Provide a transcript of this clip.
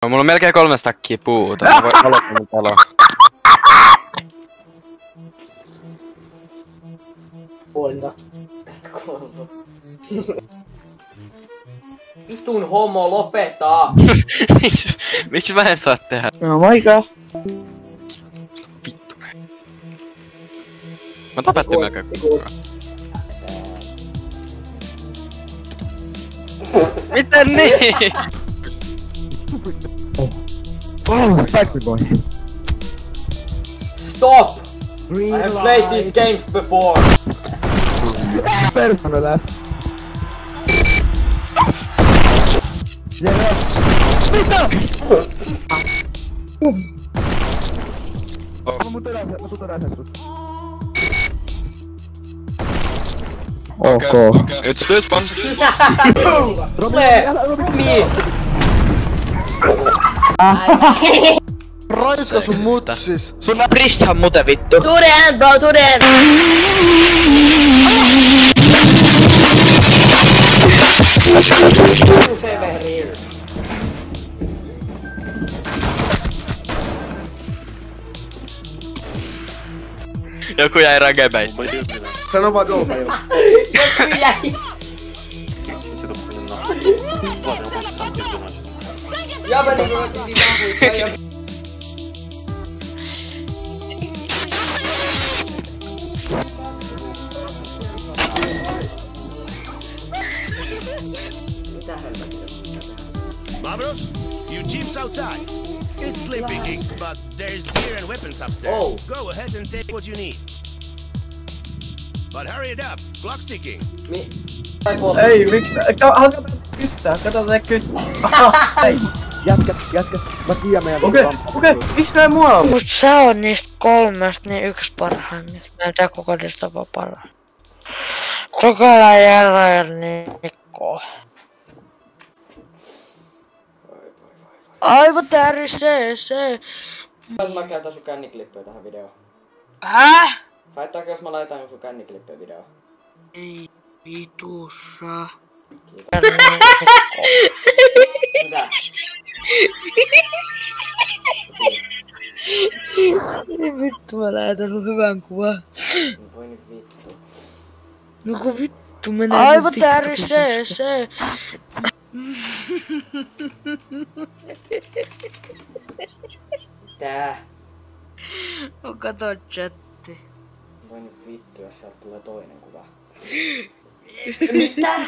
Mulla on melkein 3 stackia puuta. Mä voin aloittaa mun talo. Puolinta. Vitun homo, lopeta! Miksi mä en saa tehdä? No moikka! Vittu. Mä tapettiin melkein kukaan. Miten niin? Factory boy. Stop! I have played these games before! Persona läs. Mitä? Mä tuun eräsen sut. Ok. Nyt syys vaan. Tule! Niin! Raiska sun mutsis. Sun bristhan mute vittu. To the end, bro, to the end. Joku jäi ragebeihin. Sano vaan dolma jo. Joku jäi! Ja mä niin Mavros, you teams outside. It's sleeping gigs, but there's gear and weapons upstairs. Oh. Go ahead and take what you need. But hurry it up, clock's ticking. Ei, miksi? Alkaa kyttää, kato se kyttää. Ei. Jätkä. Mä tiedän meidän Okei, miksi näin mua? Mut sä on niistä 3 niin yksi parhaimmista. Mä en tiedä koko niistä vaan parhain. Kokala, Jera ja Nikko. Aivan tärisee se. Mä käytän sun känniklippejä tähän videoon. Häh? Haittaako jos mä laitan sun känniklippejä videoon? Ei vitussa. Mitä? Ei vittu, mä lähetän sun hyvän kuvan. Voi nyt vittu. No kun vittu menee. Aivan tärisee se. Tää. No kato chatti. Voi nyt vittu, jos sieltä tulee toinen kuva. Mitä?